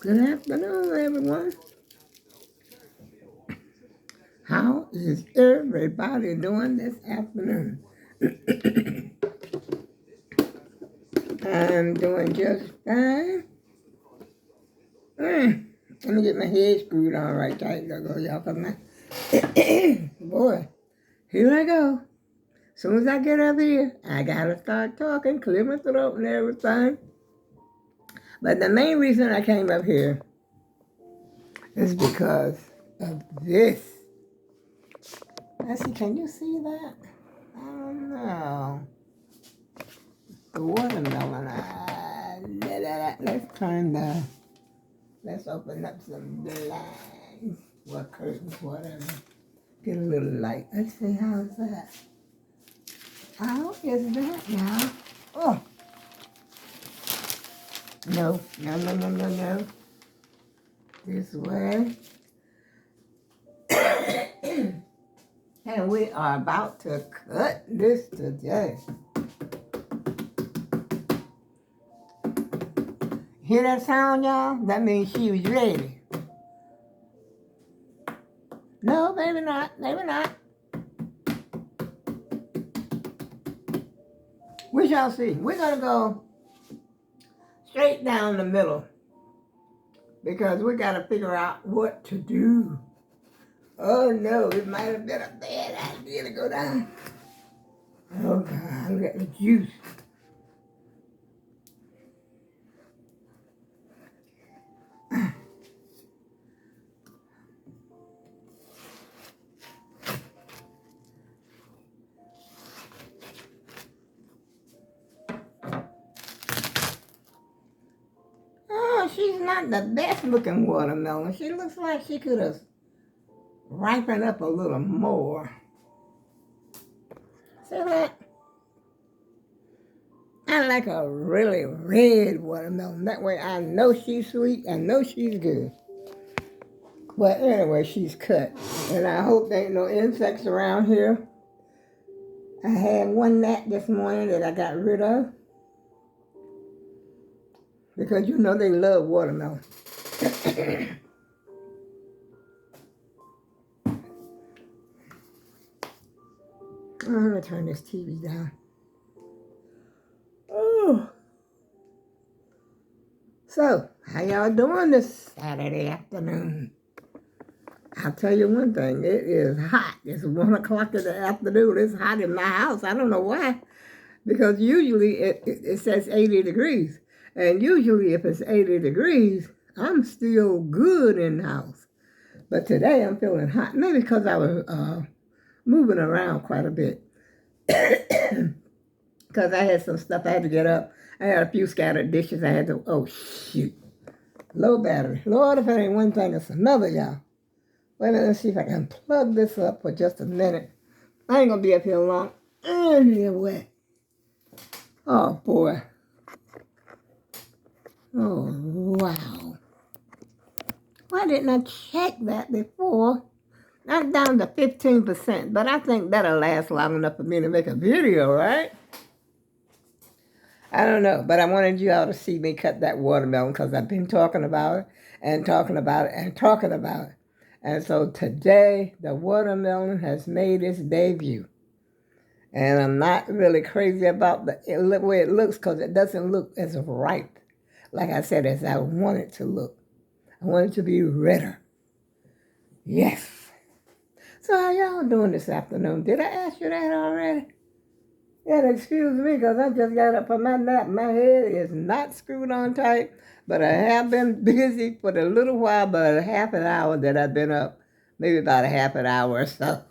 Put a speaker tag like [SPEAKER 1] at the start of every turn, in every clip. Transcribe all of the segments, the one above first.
[SPEAKER 1] Good afternoon, everyone. How is everybody doing this afternoon? I'm doing just fine. Let me get my head screwed on right tight. There go, y'all. Come on. Boy, here I go. As soon as I get up here, I gotta start talking, clear my throat and everything. But the main reason I came up here is because of this. Let's see, can you see that? I don't know. The watermelon. Let's open up some blinds or curtains, whatever. Get a little light. Let's see, how's that? How is that now? Oh, no. This way. And we are about to cut this today. Hear that sound, y'all? That means she was ready. No, maybe not. Maybe not. We shall see. We're going to go straight down the middle because we got to figure out what to do. Oh, no, it might have been a bad idea to go down. Oh, God, look at the juice. She's not the best looking watermelon. She looks like she could have ripened up a little more. See that? I like a really red watermelon. That way I know she's sweet. I know she's good. But anyway, she's cut. And I hope there ain't no insects around here. I had one gnat this morning that I got rid of. Because you know they love watermelon. I'm going to turn this TV down. Oh. So, how y'all doing this Saturday afternoon? I'll tell you one thing. It is hot. It's 1 o'clock in the afternoon. It's hot in my house. I don't know why. Because usually it says 80 degrees. And usually if it's 80 degrees, I'm still good in the house. But today I'm feeling hot. Maybe because I was moving around quite a bit. Because I had some stuff I had to get up. I had a few scattered dishes I had to, oh shoot. Low battery. Lord, if it ain't one thing, it's another, y'all. Wait a minute, let's see if I can plug this up for just a minute. I ain't gonna be up here long. Anyway. Oh boy. Oh, wow. Why didn't I check that before? I'm down to 15%, but I think that'll last long enough for me to make a video, right? I don't know, but I wanted you all to see me cut that watermelon because I've been talking about it and talking about it and talking about it. And so today, the watermelon has made its debut. And I'm not really crazy about the way it looks because it doesn't look as ripe, like I said, as I want it to look. I want it to be redder. Yes. So how y'all doing this afternoon? Did I ask you that already? Yeah, excuse me, because I just got up from my nap. My head is not screwed on tight, but I have been busy for the little while, but a half an hour that I've been up. Maybe about a half an hour or so.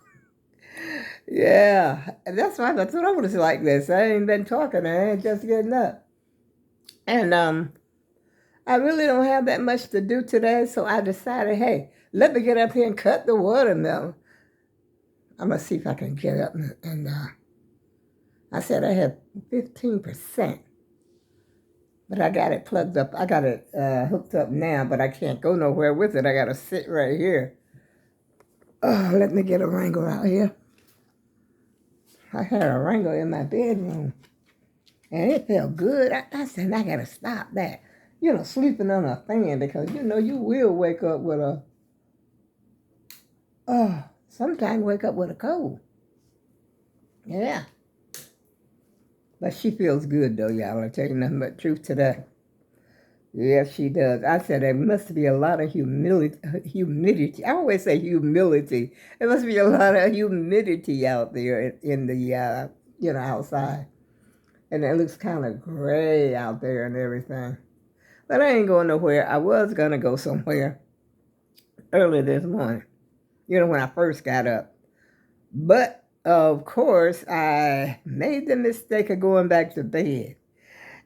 [SPEAKER 1] Yeah, that's why my throat is like this. I ain't been talking, I ain't just getting up. And I really don't have that much to do today, so I decided, hey, let me get up here and cut the watermelon. I'm going to see if I can get up and I said I had 15%, but I got it plugged up. I got it hooked up now, but I can't go nowhere with it. I got to sit right here. Oh, let me get a wrangle out here. I had a wrangle in my bedroom, and it felt good. I said, I got to stop that. sleeping on a fan, because you will wake up with sometimes wake up with a cold. Yeah. But she feels good, though, y'all. I'll tell you nothing but truth to that. Yes, she does. I said there must be a lot of humidity. I always say humility. There must be a lot of humidity out there in the, outside. And it looks kind of gray out there and everything. But I ain't going nowhere. I was going to go somewhere early this morning, when I first got up. But, of course, I made the mistake of going back to bed.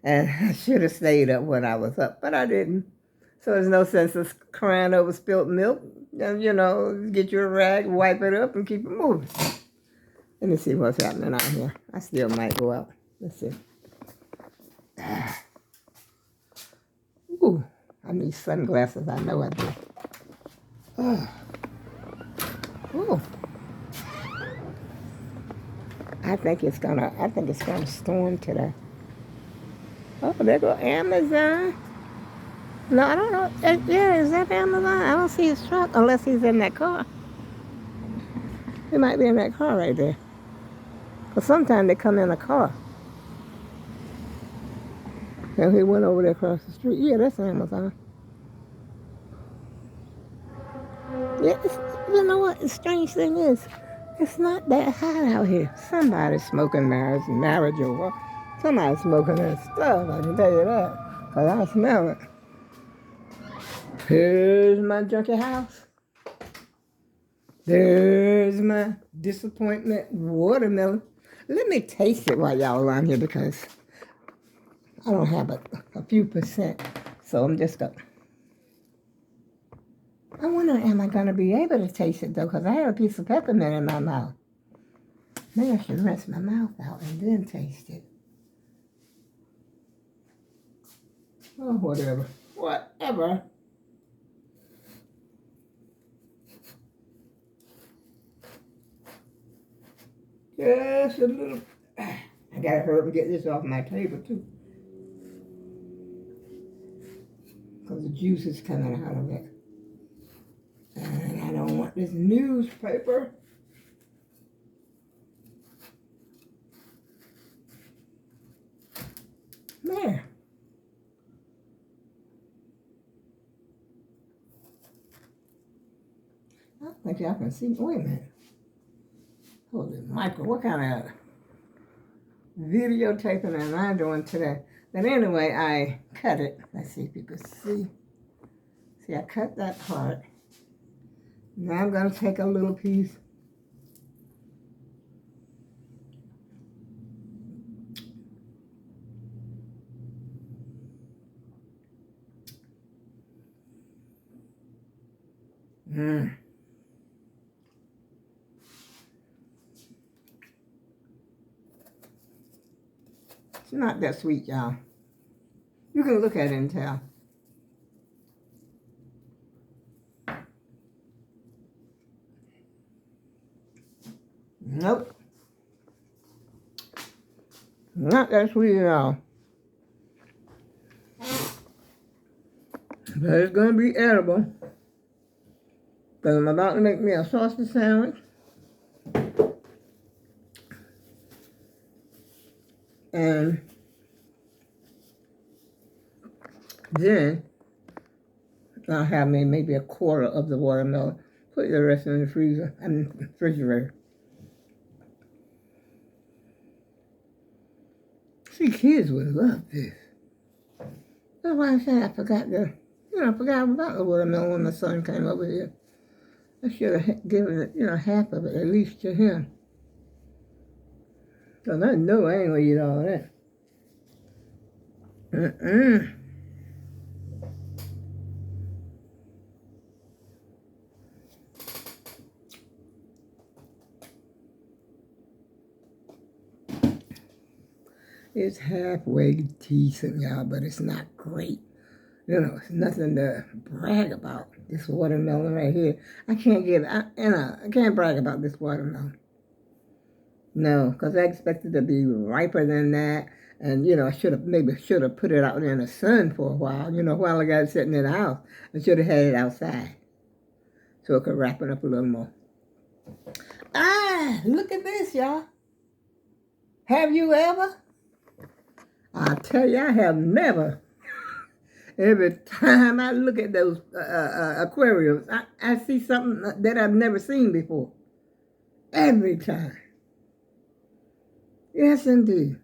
[SPEAKER 1] And I should have stayed up when I was up, but I didn't. So there's no sense of crying over spilt milk. And, get your rag, wipe it up, and keep it moving. Let me see what's happening out here. I still might go out. Let's see. Ooh, I need sunglasses. I know I do. Ooh. I think it's gonna storm today. Oh, there go Amazon. No, I don't know. Yeah, is that Amazon? I don't see his truck unless he's in that car. He might be in that car right there. Because sometimes they come in a car. And he went over there across the street. Yeah, that's Amazon. Yeah, you know what? The strange thing is, it's not that hot out here. Somebody's smoking marijuana. Somebody's smoking that stuff, I can tell you that. Because I smell it. Here's my junkie house. There's my disappointment watermelon. Let me taste it while y'all around here, because I don't have a few percent. So I'm just going. I wonder, am I going to be able to taste it, though? Because I have a piece of peppermint in my mouth. Maybe I should rinse my mouth out and then taste it. Oh, whatever. Whatever. Just a little. I gotta hurry up and get this off my table, too. Because the juice is coming out of it. And I don't want this newspaper. There. I don't think y'all can see. Wait a minute. Holy Michael, what kind of videotaping am I doing today? But anyway, I cut it. Let's see if you can see. See, I cut that part. Now I'm going to take a little piece. It's not that sweet, y'all. You can look at it and tell. Nope. Not that sweet at all. But it's going to be edible. Because I'm about to make me a sausage sandwich. And then I'll have maybe a quarter of the watermelon. Put the rest in the freezer. Refrigerator. See, kids would love this. That's why I said I forgot about the watermelon when my son came over here. I should have given it, half of it at least to him. Because I know I ain't going to eat all that. It's halfway decent, y'all, but it's not great. It's nothing to brag about. This watermelon right here. I can't brag about this watermelon. No, because I expect it to be riper than that And, I maybe should have put it out in the sun for a while. While I got it sitting in the house, I should have had it outside so it could ripen up a little more. Look at this, y'all. Have you ever? I tell you, I have never. Every time I look at those aquariums, I see something that I've never seen before. Every time. Yes, indeed.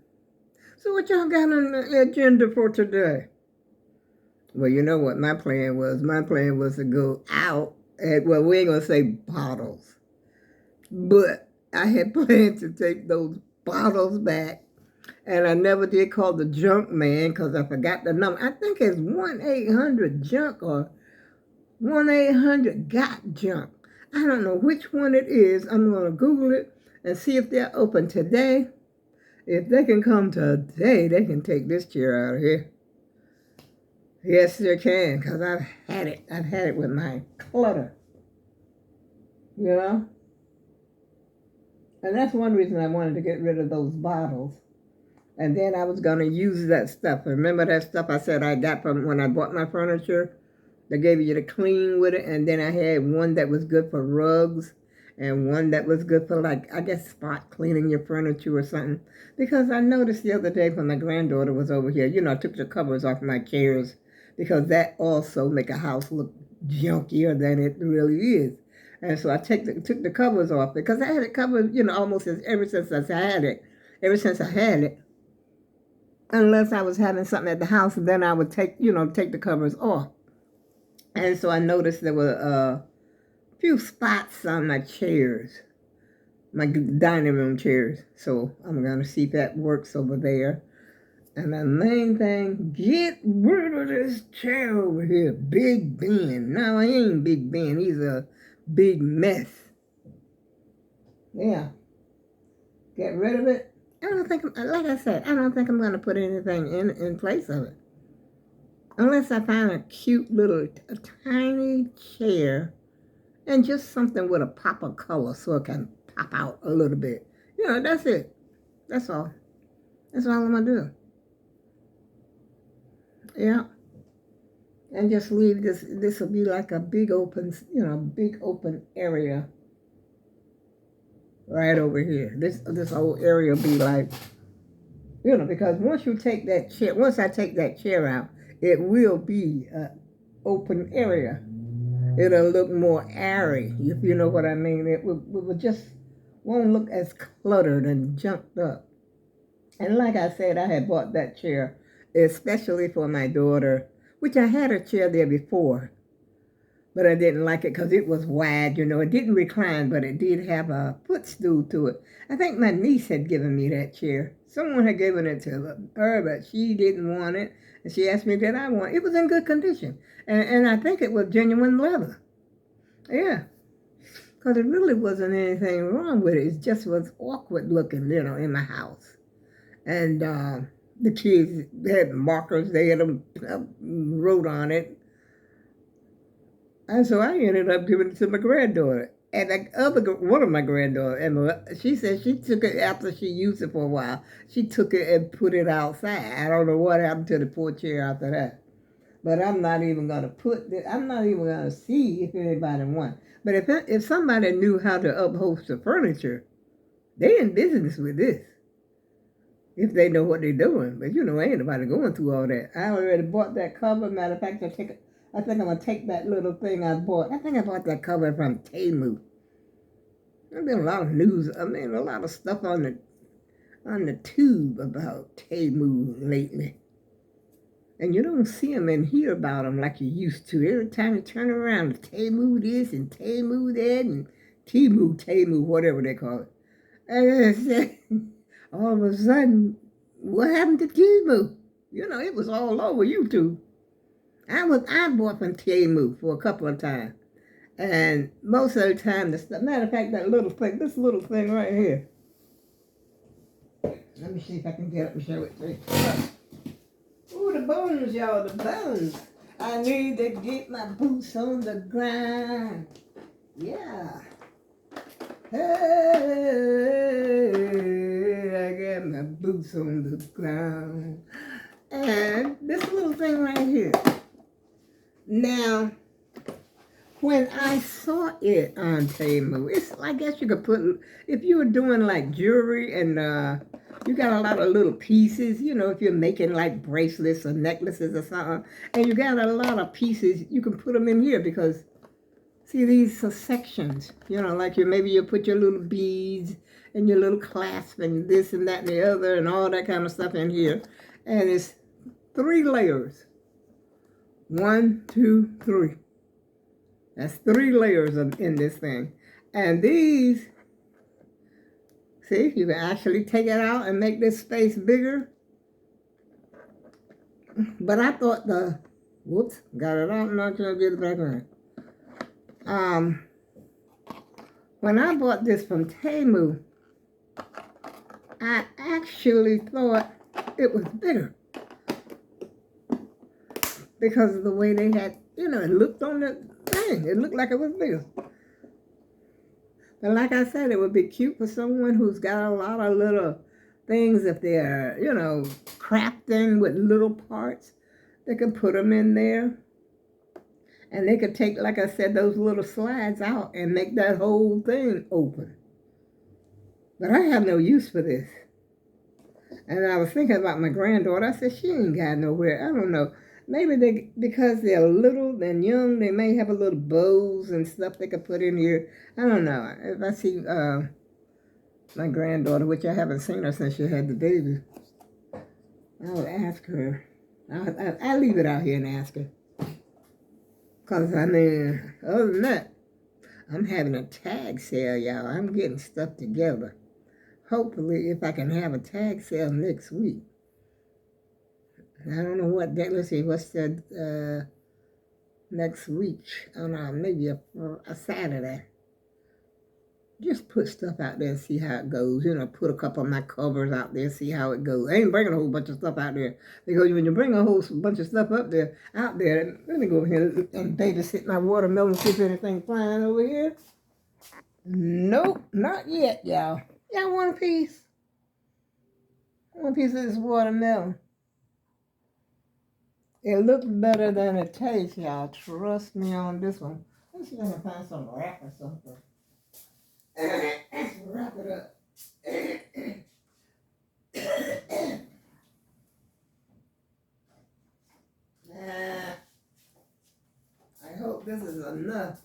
[SPEAKER 1] So what y'all got on the agenda for today? Well, you know what my plan was. My plan was to go out at, well, we ain't going to say bottles. But I had planned to take those bottles back. And I never did call the junk man because I forgot the number. I think it's 1-800-JUNK or 1-800-GOT-JUNK. I don't know which one it is. I'm going to Google it and see if they're open today. If they can come today, they can take this chair out of here. Yes, they can, because I've had it. I've had it with my clutter. And that's one reason I wanted to get rid of those bottles. And then I was going to use that stuff. Remember that stuff I said I got from when I bought my furniture? They gave you to clean with it. And then I had one that was good for rugs. And one that was good for, like, I guess, spot cleaning your furniture or something. Because I noticed the other day when my granddaughter was over here, I took the covers off my chairs. Because that also make a house look junkier than it really is. And so I took the covers off. Because I had it covered, almost ever since I had it. Unless I was having something at the house, and then I would take the covers off. And so I noticed there were a few spots on my chairs, my dining room chairs. So I'm going to see if that works over there. And the main thing, get rid of this chair over here, Big Ben. No, he ain't Big Ben. He's a big mess. Yeah. Get rid of it. I don't think, like I said, I don't think I'm going to put anything in place of it. Unless I find a cute little, a tiny chair and just something with a pop of color so it can pop out a little bit. That's it. That's all. That's all I'm going to do. Yeah. And just leave this will be like a big open, big open area. Right over here. This whole area will be like, because once I take that chair out, it will be an open area. It'll look more airy, if you know what I mean. It will just won't look as cluttered and junked up. And like I said, I had bought that chair especially for my daughter, which I had a chair there before. But I didn't like it because it was wide, It didn't recline, but it did have a footstool to it. I think my niece had given me that chair. Someone had given it to her, but she didn't want it. And she asked me, did I want it? It was in good condition. And I think it was genuine leather. Yeah. Because it really wasn't anything wrong with it. It just was awkward looking, in my house. And the kids had markers. They had them wrote on it. And so I ended up giving it to my granddaughter. And one of my granddaughters, Emma, she said she took it after she used it for a while. She took it and put it outside. I don't know what happened to the poor chair after that. But I'm not even going to I'm not even going to see if anybody wants. But if somebody knew how to upholster furniture, they in business with this. If they know what they're doing. But ain't nobody going through all that. I already bought that cover. Matter of fact, I think I'm going to take that little thing I bought. I think I bought that cover from Temu. There's been a lot of news. A lot of stuff on the tube about Temu lately. And you don't see them and hear about them like you used to. Every time you turn around, Temu this and Temu that and Temu, whatever they call it. And all of a sudden, what happened to Temu? It was all over YouTube. I bought from Temu for a couple of times. And most of the time, matter of fact, this little thing right here. Let me see if I can get up and show it to you. Ooh, the bones, y'all, the bones. I need to get my boots on the ground. Yeah. Hey, I got my boots on the ground. And this little thing right here. Now, when I saw it on Temu, I guess you could put, if you were doing like jewelry and you got a lot of little pieces, you know, if you're making like bracelets or necklaces or something, and you got a lot of pieces, you can put them in here because, see, these are sections, you know, like maybe you put your little beads and your little clasp and this and that and the other and all that kind of stuff in here. And it's 3 layers. 1, 2, 3. That's 3 layers in this thing. And these, see, you can actually take it out and make this space bigger. But I thought whoops, got it out, not gonna get it back in. When I bought this from Temu, I actually thought it was bigger. Because of the way they had, you know, it looked on the thing. It looked like it was bigger. But like I said, it would be cute for someone who's got a lot of little things. If they're, you know, crafting with little parts, they could put them in there. And they could take, like I said, those little slides out and make that whole thing open. But I have no use for this. And I was thinking about my granddaughter. I said, she ain't got nowhere. I don't know. Maybe because they're little and young, they may have a little bows and stuff they could put in here. I don't know. If I see my granddaughter, which I haven't seen her since she had the baby, I'll ask her. I'll leave it out here and ask her. Because, I mean, other than that, I'm having a tag sale, y'all. I'm getting stuff together. Hopefully, if I can have a tag sale next week. I don't know what day. Let's see, what's the next week? I don't know, maybe a Saturday. Just put stuff out there and see how it goes. You know, put a couple of my covers out there, see how it goes. I ain't bringing a whole bunch of stuff out there. Because when you bring a whole bunch of stuff out there, let me go over here and babysit my watermelon, see if anything flying over here. Nope, not yet, y'all. Y'all want a piece? One piece of this watermelon. It looks better than it tastes, y'all. Trust me on this one. Let's see if I can find some wrap or something. Let's wrap it up. I hope this is enough.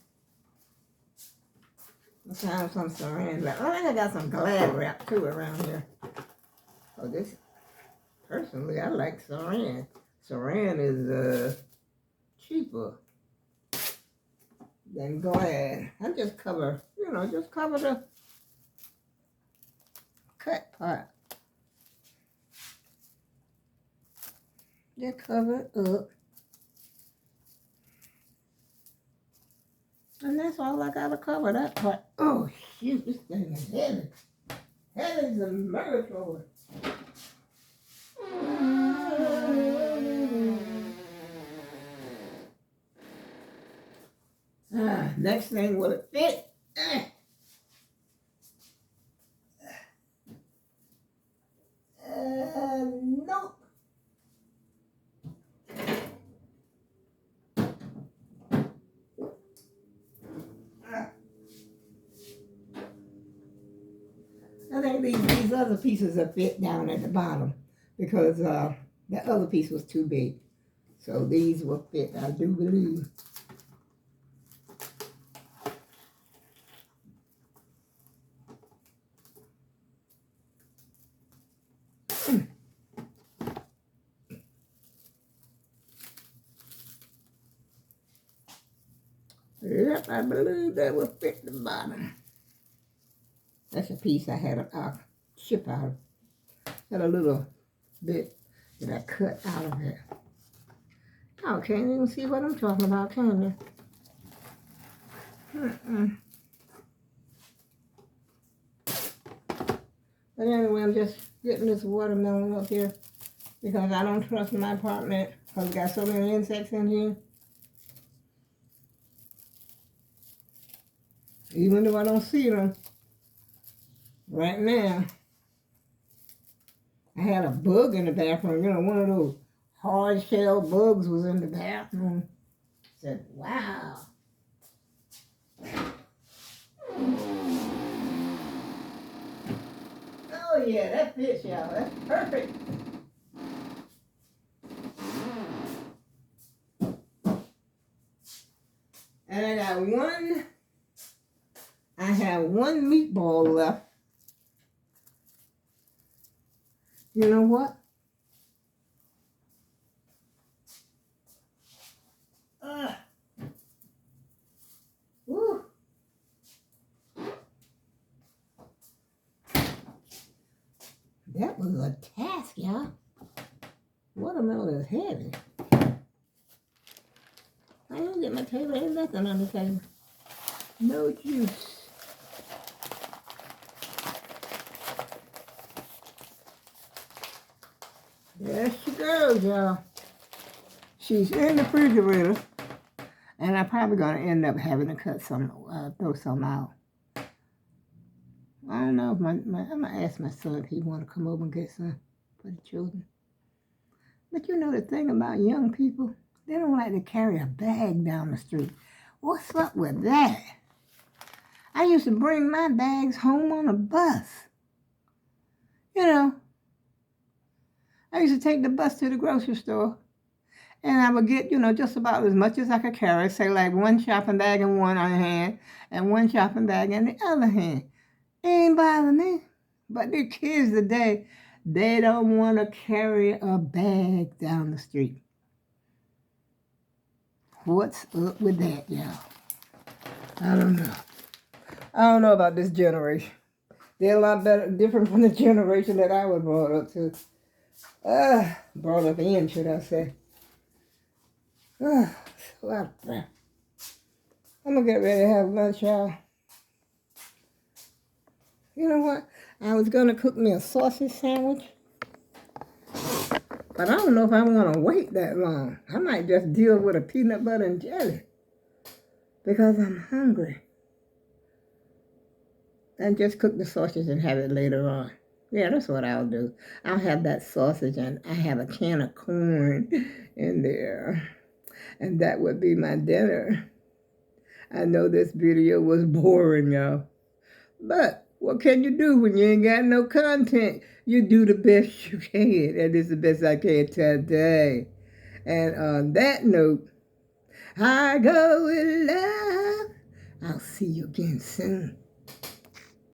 [SPEAKER 1] Let's find some saran wrap. I think I got some Glad wrap too around here. Oh, this, personally, I like saran. Saran is cheaper than Glad. I just cover, you know, just cover the cut part. Just cover it up. And that's all I gotta cover, that part. Oh, shoot, this thing is heavy. Heavy as a miracle. Next thing, will it fit? Nope. I think these other pieces are fit down at the bottom because the other piece was too big. So these will fit, I do believe. Yep, I believe that will fit the bottom. That's a piece I had a chip out of. Had a little bit that I cut out of it. Oh, can't even see what I'm talking about, can you? But anyway, I'm just getting this watermelon up here because I don't trust my apartment because we got so many insects in here. Even though I don't see them right now. I had a bug in the bathroom. You know, one of those hard shell bugs was in the bathroom. I said, wow. Oh yeah, that fits, y'all. That's perfect. And I have one meatball left. You know what? Woo. That was a task, y'all. Watermelon is heavy. I don't get my table. There's nothing on the table. No juice. There she goes, y'all. She's in the refrigerator, and I'm probably gonna end up having to cut some, throw some out. I don't know if I'm gonna ask my son if he want to come over and get some for the children. But you know the thing about young people, they don't like to carry a bag down the street. What's up with that? I used to bring my bags home on a bus. You know, I used to take the bus to the grocery store, and I would get, just about as much as I could carry, say like one shopping bag in one hand and one shopping bag in the other hand. It ain't bothering me. But the kids today, they don't want to carry a bag down the street. What's up with that, y'all? I don't know. I don't know about this generation. They're a lot different from the generation that I was brought up to. Brought up in, should I say. I'm going to get ready to have lunch, y'all. You know what? I was going to cook me a sausage sandwich. But I don't know if I want to wait that long. I might just deal with a peanut butter and jelly. Because I'm hungry. And just cook the sausage and have it later on. Yeah, that's what I'll do. I'll have that sausage and I have a can of corn in there. And that would be my dinner. I know this video was boring, y'all. But what can you do when you ain't got no content? You do the best you can. And it's the best I can today. And on that note, I go with love. I'll see you again soon.